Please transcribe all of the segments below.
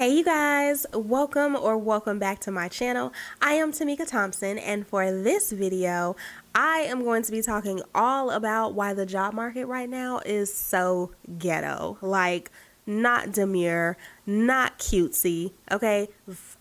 Hey you guys, welcome back to my channel. I am Tamika Thompson, and for this video I am going to be talking all about why the job market right now is so ghetto. Like, not demure, not cutesy, okay?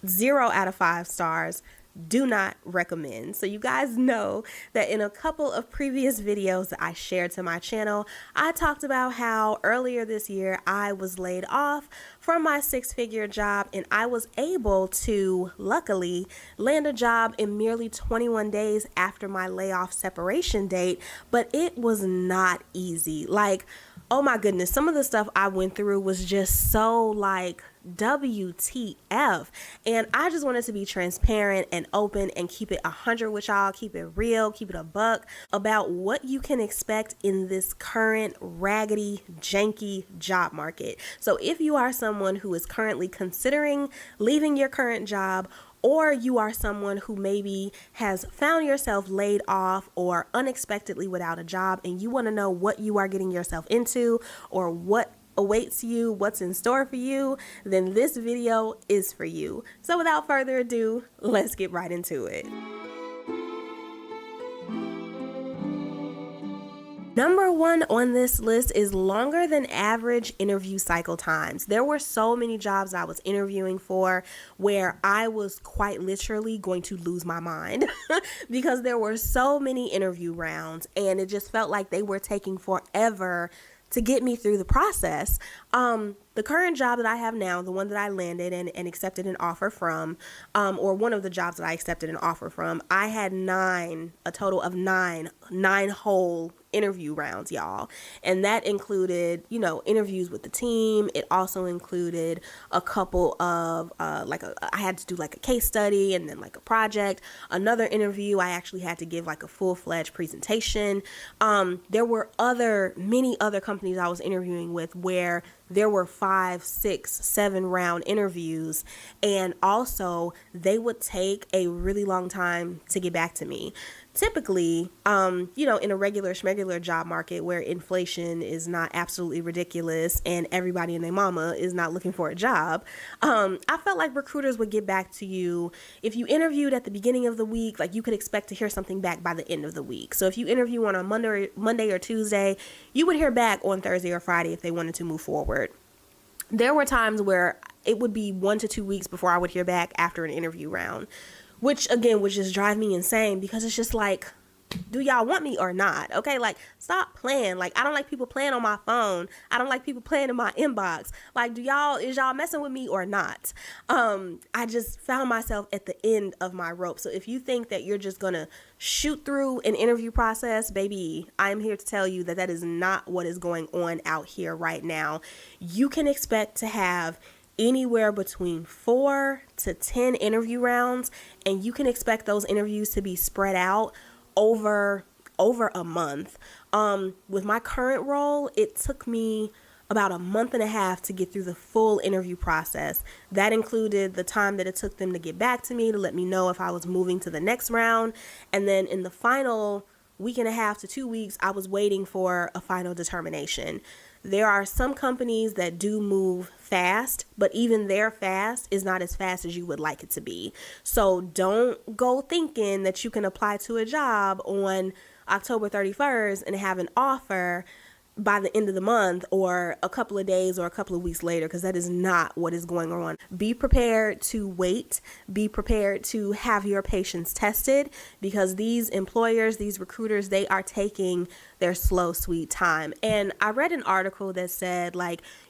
0 out of 5 stars. Do not recommend. So you guys know that in a couple of previous videos that I shared to my channel, I talked about how earlier this year I was laid off from my 6-figure job, and I was able to luckily land a job in merely 21 days after my layoff separation date. But it was not easy. Like, oh my goodness, some of the stuff I went through was just so like WTF. And I just wanted to be transparent and open and keep it 100 with y'all, keep it real, keep it a buck about what you can expect in this current raggedy, janky job market. So if you are someone who is currently considering leaving your current job, or you are someone who maybe has found yourself laid off or unexpectedly without a job, and you want to know what you are getting yourself into or what awaits you, what's in store for you, then this video is for you. So without further ado, let's get right into it. Number 1 on this list is longer than average interview cycle times. There were so many jobs I was interviewing for where I was quite literally going to lose my mind because there were so many interview rounds and it just felt like they were taking forever to get me through the process. The current job that I have now, the one that I landed and accepted an offer from, or one of the jobs that I accepted an offer from, I had a total of nine whole interview rounds, y'all. And that included, interviews with the team. It also included a couple of, I had to do like a case study and then like a project. Another interview, I actually had to give like a full-fledged presentation. There were many other companies I was interviewing with where there were 5, 6, 7 round interviews, and also they would take a really long time to get back to me. Typically, in a regular schmegular job market where inflation is not absolutely ridiculous and everybody and their mama is not looking for a job, I felt like recruiters would get back to you. If you interviewed at the beginning of the week, like, you could expect to hear something back by the end of the week. So if you interview on a Monday or Tuesday, you would hear back on Thursday or Friday if they wanted to move forward. There were times where it would be 1 to 2 weeks before I would hear back after an interview round, which again would just drive me insane because it's just like, do y'all want me or not? Okay, like, stop playing. Like, I don't like people playing on my phone. I don't like people playing in my inbox. Like, is y'all messing with me or not? I just found myself at the end of my rope. So if you think that you're just gonna shoot through an interview process, baby, I'm here to tell you that that is not what is going on out here right now. You can expect to have anywhere between 4 to 10 interview rounds, and you can expect those interviews to be spread out over a month. With my current role, it took me about a month and a half to get through the full interview process. That included the time that it took them to get back to me to let me know if I was moving to the next round. And then in the final week and a half to 2 weeks, I was waiting for a final determination. There are some companies that do move fast, but even their fast is not as fast as you would like it to be. So don't go thinking that you can apply to a job on October 31st and have an offer by the end of the month or a couple of days or a couple of weeks later, because that is not what is going on. Be prepared to wait. Be prepared to have your patience tested, because these employers, these recruiters, they are taking their slow, sweet time. And I read an article that said,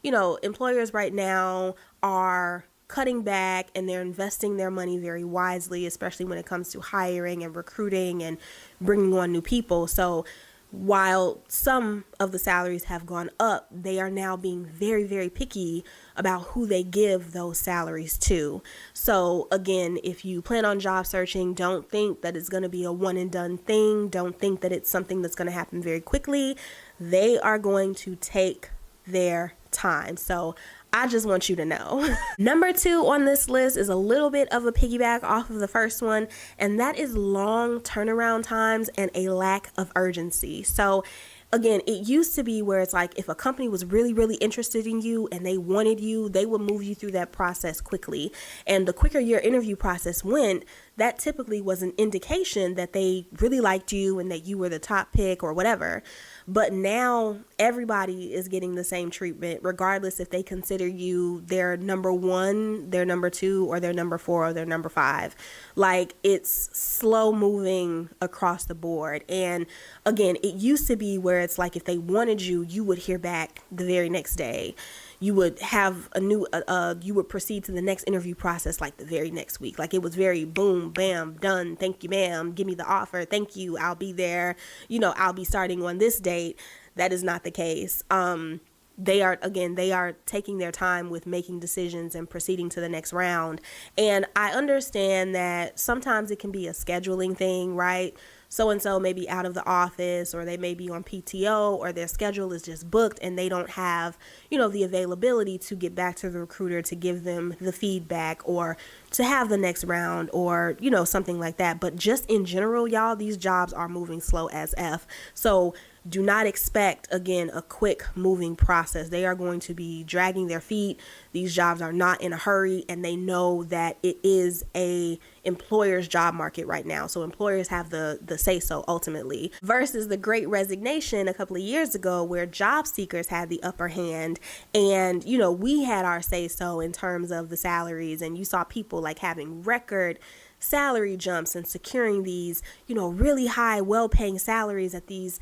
employers right now are cutting back and they're investing their money very wisely, especially when it comes to hiring and recruiting and bringing on new people. So while some of the salaries have gone up, they are now being very, very picky about who they give those salaries to. So again, if you plan on job searching, don't think that it's going to be a one and done thing. Don't think that it's something that's going to happen very quickly. They are going to take their time. So I just want you to know. Number 2 on this list is a little bit of a piggyback off of the first one, and that is long turnaround times and a lack of urgency. So again, it used to be where it's like if a company was really, really interested in you and they wanted you, they would move you through that process quickly. And the quicker your interview process went, that typically was an indication that they really liked you and that you were the top pick or whatever. But now everybody is getting the same treatment, regardless if they consider you their number one, their number two, or their number four, or their number five. Like, it's slow moving across the board. And again, it used to be where it's like if they wanted you, you would hear back the very next day. You would have you would proceed to the next interview process like the very next week. Like, it was very boom, bam, done. Thank you, ma'am. Give me the offer. Thank you. I'll be there. I'll be starting on this date. That is not the case. They are taking their time with making decisions and proceeding to the next round. And I understand that sometimes it can be a scheduling thing, right? So-and-so may be out of the office, or they may be on PTO, or their schedule is just booked and they don't have, the availability to get back to the recruiter to give them the feedback or to have the next round or, something like that. But just in general, y'all, these jobs are moving slow as F. So do not expect, again, a quick moving process. They are going to be dragging their feet. These jobs are not in a hurry, and they know that it is a employer's job market right now. So employers have the say so ultimately, versus the Great Resignation a couple of years ago where job seekers had the upper hand, and we had our say so in terms of the salaries, and you saw people like having record salary jumps and securing these, really high, well-paying salaries at these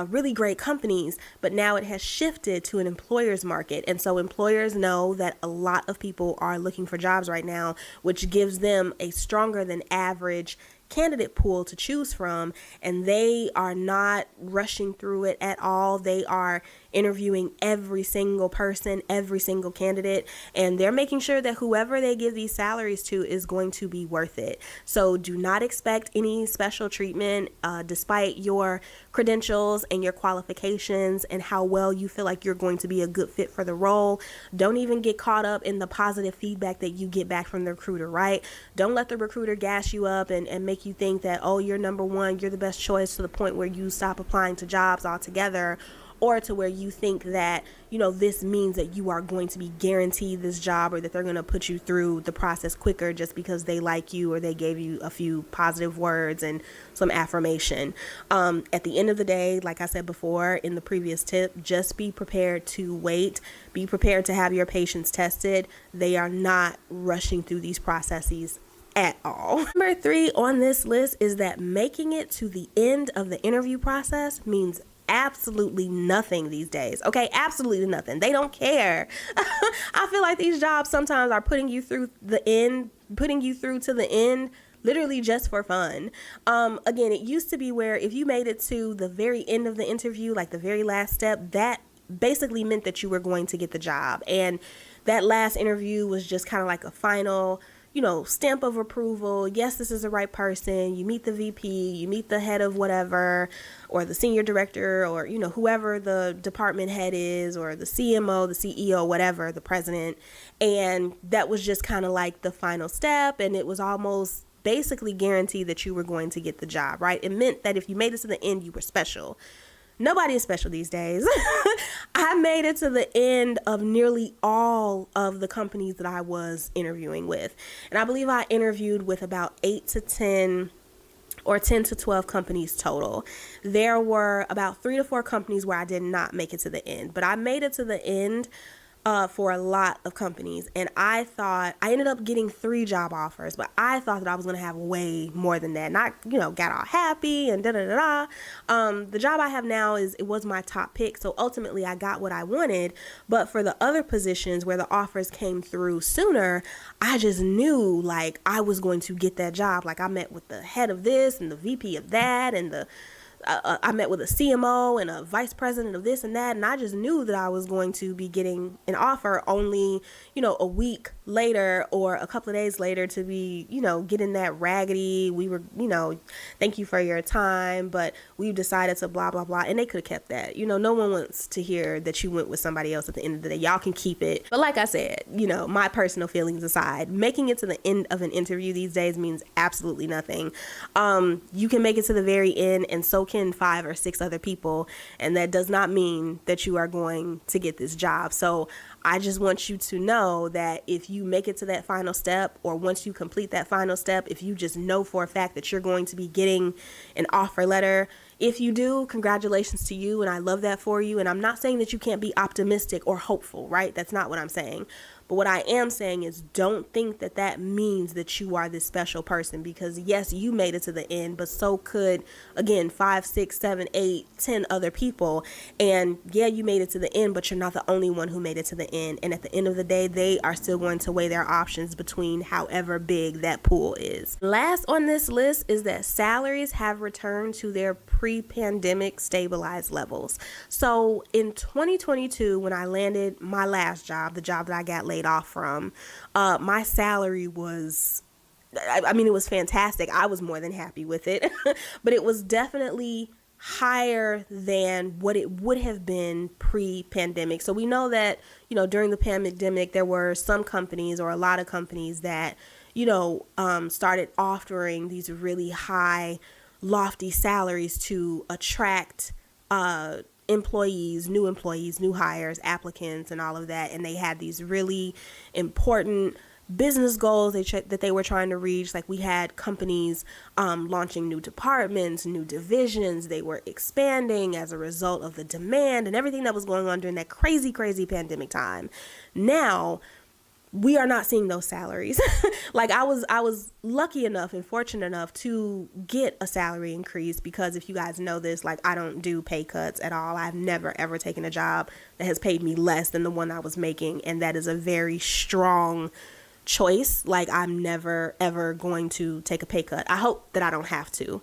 really great companies. But now it has shifted to an employer's market. And so employers know that a lot of people are looking for jobs right now, which gives them a stronger than average candidate pool to choose from, and they are not rushing through it at all. They are interviewing every single person, every single candidate, and they're making sure that whoever they give these salaries to is going to be worth it. So do not expect any special treatment despite your credentials and your qualifications and how well you feel like you're going to be a good fit for the role. Don't even get caught up in the positive feedback that you get back from the recruiter, right? Don't let the recruiter gas you up and make you think that, oh, you're number one, you're the best choice, to the point where you stop applying to jobs altogether, or to where you think that, this means that you are going to be guaranteed this job, or that they're going to put you through the process quicker just because they like you or they gave you a few positive words and some affirmation. At the end of the day, like I said before in the previous tip, just be prepared to wait. Be prepared to have your patience tested. They are not rushing through these processes at all. Number 3 on this list is that making it to the end of the interview process means absolutely nothing these days. Okay, absolutely nothing. They don't care. I feel like these jobs sometimes are putting you through to the end literally just for fun. Again, it used to be where if you made it to the very end of the interview, like the very last step, that basically meant that you were going to get the job. And that last interview was just kind of like a final stamp of approval. Yes, this is the right person. You meet the VP, you meet the head of whatever, or the senior director, or, whoever the department head is, or the CMO, the CEO, whatever, the president. And that was just kind of like the final step. And it was almost basically guaranteed that you were going to get the job, right? It meant that if you made it to the end, you were special. Nobody is special these days. I made it to the end of nearly all of the companies that I was interviewing with. And I believe I interviewed with about 8 to 10 or 10 to 12 companies total. There were about 3 to 4 companies where I did not make it to the end, but I made it to the end for a lot of companies. And I ended up getting 3 job offers, but I thought that I was going to have way more than that. And I, got all happy and The job I have now it was my top pick. So ultimately I got what I wanted. But for the other positions where the offers came through sooner, I just knew like I was going to get that job. Like I met with the head of this and the VP of that, and I met with a CMO and a vice president of this and that, and I just knew that I was going to be getting an offer only, a week later or a couple of days later to be, getting that raggedy, we were, thank you for your time, but we've decided to blah, blah, blah. And they could have kept that. No one wants to hear that you went with somebody else at the end of the day. Y'all can keep it. But like I said, my personal feelings aside, making it to the end of an interview these days means absolutely nothing. You can make it to the very end, and so can 5 or 6 other people. And that does not mean that you are going to get this job. So I just want you to know that if you make it to that final step, or once you complete that final step, if you just know for a fact that you're going to be getting an offer letter, if you do, congratulations to you, and I love that for you. And I'm not saying that you can't be optimistic or hopeful, right? That's not what I'm saying. But what I am saying is, don't think that that means that you are this special person, because yes, you made it to the end, but so could, again, 5, 6, 7, 8, 10 other people. And yeah, you made it to the end, but you're not the only one who made it to the end. And at the end of the day, they are still going to weigh their options between however big that pool is. Last on this list is that salaries have returned to their pre-pandemic stabilized levels. So in 2022, when I landed my last job, the job that I got laid off from, my salary was, it was fantastic. I was more than happy with it, but it was definitely higher than what it would have been pre-pandemic. So we know that, during the pandemic, there were some companies, or a lot of companies, that, started offering these really high, lofty salaries to attract employees, new hires, applicants, and all of that. And they had these really important business goals that they were trying to reach. Like, we had companies launching new departments, new divisions. They were expanding as a result of the demand and everything that was going on during that crazy pandemic time. Now, we are not seeing those salaries. Like, I was lucky enough and fortunate enough to get a salary increase, because if you guys know this, like, I don't do pay cuts at all. I've never ever taken a job that has paid me less than the one I was making, and that is a very strong choice. Like, I'm never ever going to take a pay cut. I hope that I don't have to.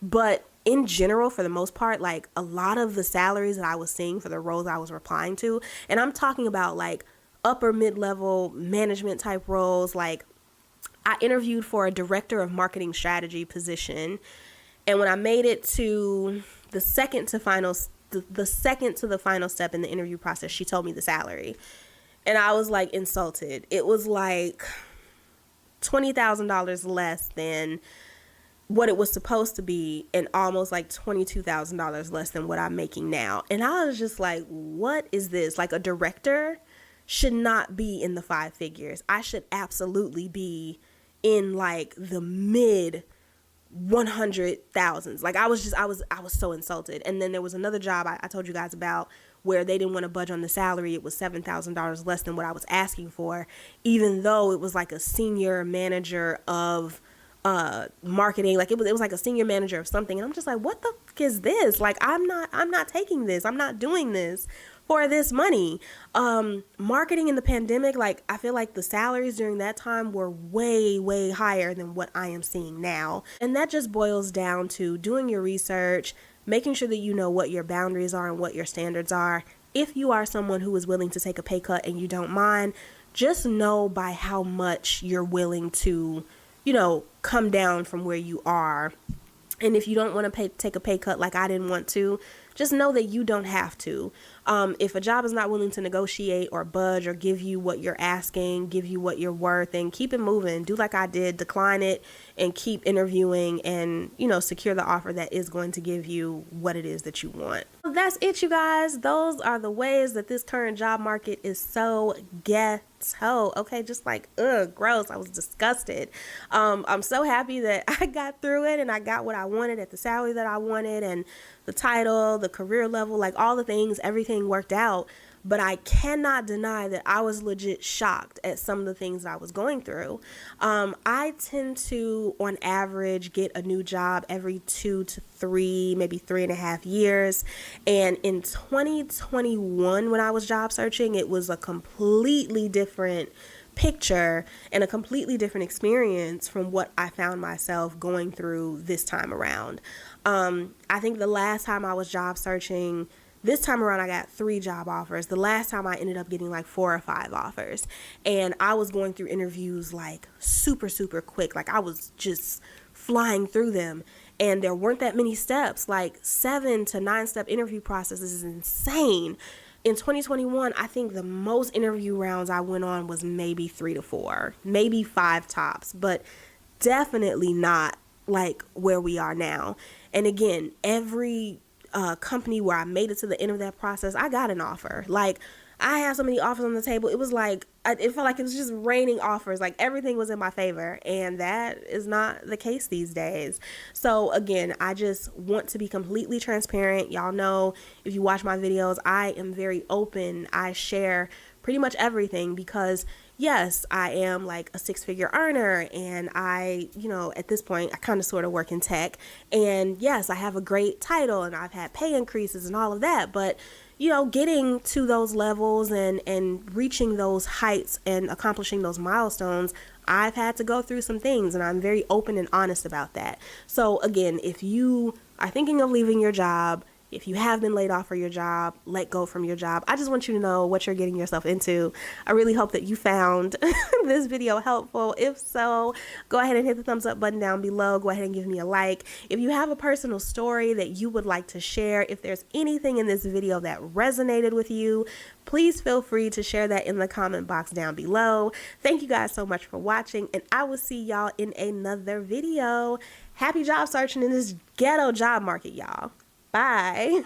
But in general, for the most part, like, a lot of the salaries that I was seeing for the roles I was applying to, and I'm talking about like upper mid-level management type roles. Like, I interviewed for a director of marketing strategy position, and when I made it to the second to the final step in the interview process, she told me the salary, and I was like insulted. It was like $20,000 less than what it was supposed to be, and almost like $22,000 less than what I'm making now. And I was just like, what is this? Like, a director should not be in the 5 figures. I should absolutely be in like the mid 100,000s. Like, I was so insulted. And then there was another job I told you guys about, where they didn't want to budge on the salary. It was $7,000 less than what I was asking for, even though it was like a senior manager of marketing. Like, it was like a senior manager of something. And I'm just like, what the fuck is this? Like, I'm not taking this. I'm not doing this for this money. Marketing in the pandemic, like, I feel like the salaries during that time were way, way higher than what I am seeing now. And that just boils down to doing your research, making sure that you know what your boundaries are and what your standards are. If you are someone who is willing to take a pay cut and you don't mind, just know by how much you're willing to, come down from where you are. And if you don't want to take a pay cut, like I didn't want to, just know that you don't have to. If a job is not willing to negotiate or budge or give you what you're asking, give you what you're worth, then keep it moving. Do like I did, decline it, and keep interviewing, and, secure the offer that is going to give you what it is that you want. So that's it, you guys. Those are the ways that this current job market is so ghetto. Okay, just like, gross. I was disgusted. I'm so happy that I got through it and I got what I wanted at the salary that I wanted, and the title, the career level, like all the things, everything worked out. But I cannot deny that I was legit shocked at some of the things that I was going through. I tend to, on average, get a new job every 2 to 3, maybe 3.5 years. And in 2021, when I was job searching, it was a completely different picture and a completely different experience from what I found myself going through this time around. I think the last time I was job searching, This time around, I got 3 job offers. The last time I ended up getting like 4 or 5 offers. And I was going through interviews like super, super quick. Like I was just flying through them. And there weren't that many steps. Like 7 to 9 step interview process is insane. In 2021, I think the most interview rounds I went on was maybe 3 to 4, maybe 5 tops, but definitely not like where we are now. And again, every company where I made it to the end of that process, I got an offer. Like I had so many offers on the table. It was like, it felt like it was just raining offers. Like everything was in my favor. And that is not the case these days. So again, I just want to be completely transparent. Y'all know, if you watch my videos, I am very open. I share pretty much everything because yes, I am like a 6-figure earner, and I, at this point, I kind of sort of work in tech, and yes, I have a great title, and I've had pay increases and all of that, but getting to those levels and reaching those heights and accomplishing those milestones, I've had to go through some things, and I'm very open and honest about that. So again, if you are thinking of leaving your job, if you have been laid off for your job, let go from your job, I just want you to know what you're getting yourself into. I really hope that you found this video helpful. If so, go ahead and hit the thumbs up button down below. Go ahead and give me a like. If you have a personal story that you would like to share, if there's anything in this video that resonated with you, please feel free to share that in the comment box down below. Thank you guys so much for watching, and I will see y'all in another video. Happy job searching in this ghetto job market, y'all. Bye.